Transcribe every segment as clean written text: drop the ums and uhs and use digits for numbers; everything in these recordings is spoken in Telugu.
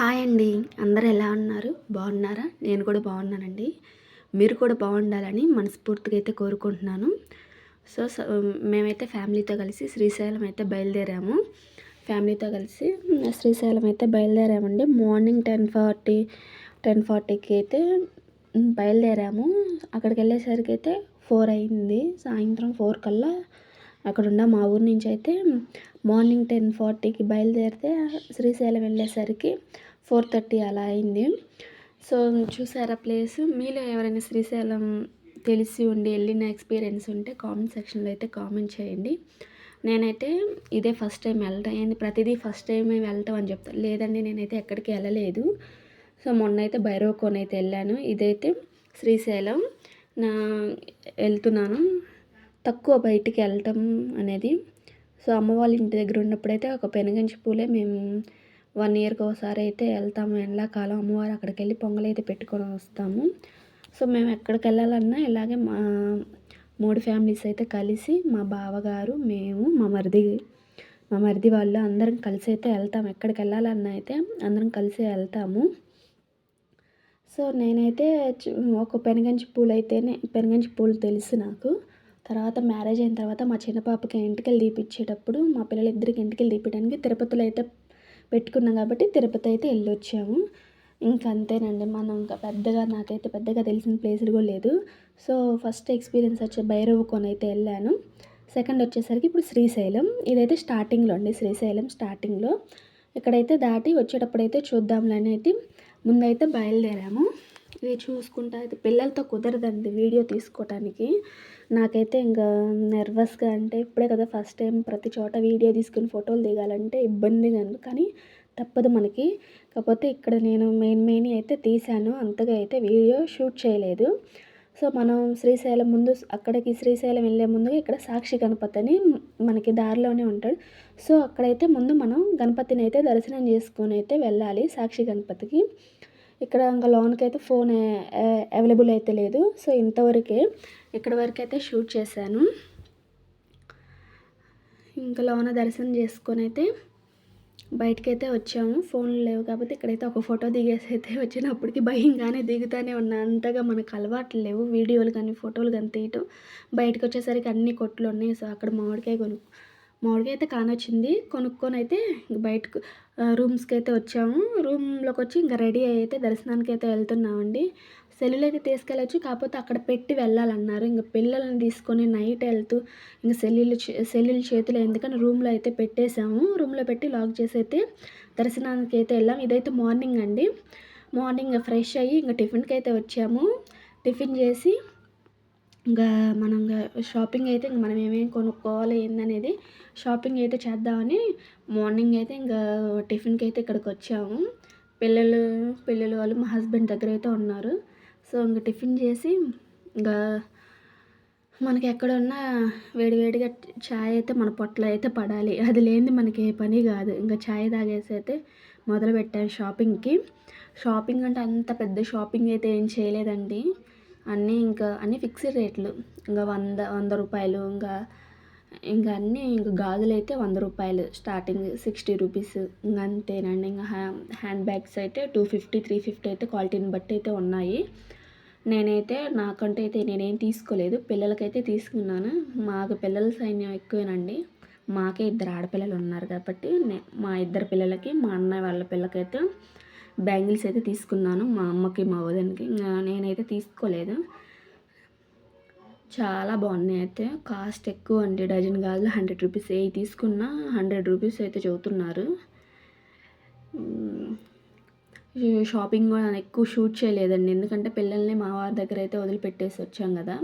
హాయ్ అండి. అందరూ ఎలా ఉన్నారు? బాగున్నారా? నేను కూడా బాగున్నానండి. మీరు కూడా బాగుండాలని మనస్ఫూర్తిగా అయితే కోరుకుంటున్నాను. మేమైతే ఫ్యామిలీతో కలిసి శ్రీశైలం అయితే బయలుదేరాము. ఫ్యామిలీతో కలిసి శ్రీశైలం అయితే బయలుదేరామండి. మార్నింగ్ 10:40కి అయితే బయలుదేరాము. అక్కడికి వెళ్ళేసరికి అయితే 4 అయింది. సాయంత్రం 4 కల్లా అక్కడున్న మా ఊరు నుంచి అయితే మార్నింగ్ 10:40కి బయలుదేరితే శ్రీశైలం వెళ్ళేసరికి 4:30 అలా అయింది. సో చూసారా ప్లేస్? మీలో ఎవరైనా శ్రీశైలం తెలిసి ఉండి వెళ్ళిన ఎక్స్పీరియన్స్ ఉంటే కామెంట్ సెక్షన్లో అయితే కామెంట్ చేయండి. నేనైతే ఇదే ఫస్ట్ టైం వెళ్ళటం. ఏంది ప్రతిదీ ఫస్ట్ టైమే వెళ్ళటం అని చెప్తాను. లేదండి, నేనైతే ఎక్కడికి వెళ్ళలేదు. సో మొన్న అయితే భైరవకోన అయితే వెళ్ళాను. ఇదైతే శ్రీశైలం వెళ్తున్నాను. తక్కువ బయటికి వెళ్ళటం అనేది. సో అమ్మ వాళ్ళ ఇంటి దగ్గర ఉన్నప్పుడైతే ఒక పెనుగంచి పూలే మేము 1 ఇయర్కి ఒకసారి అయితే వెళ్తాము. ఎండాకాలం అమ్మవారు అక్కడికి వెళ్ళి పొంగల్ అయితే పెట్టుకొని వస్తాము. సో మేము ఎక్కడికి వెళ్ళాలన్నా ఇలాగే మా 3 ఫ్యామిలీస్ అయితే కలిసి మా బావగారు, మేము, మా మరిది వాళ్ళు అందరం కలిసి అయితే వెళ్తాము. ఎక్కడికి వెళ్ళాలన్నా అయితే అందరం కలిసి వెళ్తాము. సో నేనైతే ఒక పెనుగంచి పూలు తెలుసు నాకు. తర్వాత మ్యారేజ్ అయిన తర్వాత మా చిన్న పాపకి ఎంటికలు తీపిచ్చేటప్పుడు మా పిల్లలిద్దరికి ఎంటికలు తీపించడానికి తిరుపతిలో అయితే పెట్టుకున్నాం కాబట్టి తిరుపతి అయితే వెళ్ళొచ్చాము. ఇంక అంతేనండి. మనం ఇంకా నాకైతే పెద్దగా తెలిసిన ప్లేసులు కూడా లేదు. సో ఫస్ట్ ఎక్స్పీరియన్స్ వచ్చి భైరవకోన అయితే వెళ్ళాను. సెకండ్ వచ్చేసరికి ఇప్పుడు శ్రీశైలం. ఇదైతే స్టార్టింగ్లో అండి, శ్రీశైలం స్టార్టింగ్లో. ఇక్కడైతే దాటి వచ్చేటప్పుడు అయితే చూద్దాంలే అనేది ముందైతే బయలుదేరాము. ఇది చూసుకుంటా అయితే పిల్లలతో కుదరదండి వీడియో తీసుకోవటానికి. నాకైతే ఇంకా నర్వస్గా, అంటే ఇప్పుడే కదా ఫస్ట్ టైం ప్రతి చోట వీడియో తీసుకుని ఫోటోలు దిగాలంటే ఇబ్బందిగా ఉంది. కానీ తప్పదు మనకి. కాకపోతే ఇక్కడ నేను మెయిన్ అయితే తీశాను. అంతగా అయితే వీడియో షూట్ చేయలేదు. సో మనం శ్రీశైలం వెళ్ళే ముందుగా ఇక్కడ సాక్షి గణపతి అని మనకి దారిలోనే ఉంటాడు. సో అక్కడైతే ముందు మనం గణపతిని అయితే దర్శనం చేసుకొని అయితే వెళ్ళాలి సాక్షి గణపతికి. ఇక్కడ ఇంకా లోన్కి అయితే ఫోన్ అవైలబుల్ అయితే లేదు. సో ఇంతవరకే, ఇక్కడ వరకు అయితే షూట్ చేశాను. ఇంకా లోన దర్శనం చేసుకొని అయితే బయటకైతే వచ్చాము. ఫోన్లు లేవు కాబట్టి ఇక్కడైతే ఒక ఫోటో దిగేసి అయితే వచ్చినప్పటికీ భయంగానే దిగుతానే ఉన్నా. అంతగా మనకు అలవాట్లు లేవు వీడియోలు కానీ ఫోటోలు కానీ తీయటం. బయటకు వచ్చేసరికి అన్ని కొట్లు ఉన్నాయి. సో అక్కడ మామిడికాయ అయితే కానొచ్చింది. కొనుక్కొని అయితే బయటకు రూమ్స్కి అయితే వచ్చాము. రూమ్లోకి వచ్చి ఇంకా రెడీ అయితే దర్శనానికి అయితే వెళ్తున్నామండి. సెల్లులు అయితే తీసుకెళ్ళచ్చు, కాకపోతే అక్కడ పెట్టి వెళ్ళాలన్నారు. ఇంకా పిల్లల్ని తీసుకొని నైట్ వెళ్తూ ఇంకా సెల్లులు చేతిలో ఎందుకని రూమ్లో అయితే పెట్టేశాము. రూమ్లో పెట్టి లాక్ చేసి అయితే దర్శనానికి అయితే వెళ్ళాం. ఇదైతే మార్నింగ్ అండి. మార్నింగ్ ఫ్రెష్ అయ్యి ఇంకా టిఫిన్కి అయితే వచ్చాము. టిఫిన్ చేసి ఇంకా మనం షాపింగ్ అయితే ఇంక మనం ఏమేమి కొనుక్కోవాలి ఏందనేది షాపింగ్ అయితే చేద్దామని మార్నింగ్ అయితే ఇంకా టిఫిన్కి అయితే ఇక్కడికి వచ్చాము. పిల్లలు వాళ్ళు మా హస్బెండ్ దగ్గర అయితే ఉన్నారు. సో ఇంకా టిఫిన్ చేసి ఇంకా మనకి ఎక్కడున్నా వేడివేడిగా ఛాయ్ అయితే మన పొట్టలో అయితే పడాలి. అది లేనిది మనకి ఏ పని కాదు. ఇంకా ఛాయ్ తాగేసి అయితే మొదలుపెట్టాను షాపింగ్కి. షాపింగ్ అంటే అంత పెద్ద షాపింగ్ అయితే ఏం చేయలేదండి. అన్నీ ఫిక్స్డ్ రేట్లు. ఇంకా 100 రూపాయలు. ఇంకా అన్నీ గాజులు అయితే 100 రూపాయలు స్టార్టింగ్, 60 రూపీస్. ఇంకా అంతేనండి. ఇంకా హ్యాండ్ బ్యాగ్స్ అయితే 250, 350 అయితే క్వాలిటీని బట్టి అయితే ఉన్నాయి. నాకంటే అయితే నేనేం తీసుకోలేదు. పిల్లలకైతే తీసుకున్నాను. మాకు పిల్లల సైన్యం ఎక్కువేనండి. మాకే 2 ఆడపిల్లలు ఉన్నారు కాబట్టి మా 2 పిల్లలకి, మా అన్నయ్య వాళ్ళ పిల్లకైతే బ్యాంగిల్స్ అయితే తీసుకున్నాను. మా అమ్మకి, మా వదినకి. నేనైతే తీసుకోలేదు. చాలా బాగున్నాయి. అయితే కాస్ట్ ఎక్కువ అండి. డజన్ గాజులు 100 రూపీస్. ఏ తీసుకున్నా 100 రూపీస్ అయితే చెబుతున్నారు. షాపింగ్ కూడా ఎక్కువ షూట్ చేయలేదండి. ఎందుకంటే పిల్లల్ని మా వారి దగ్గర అయితే వదిలిపెట్టేసి వచ్చాం కదా,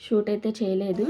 షూట్ అయితే చేయలేదు.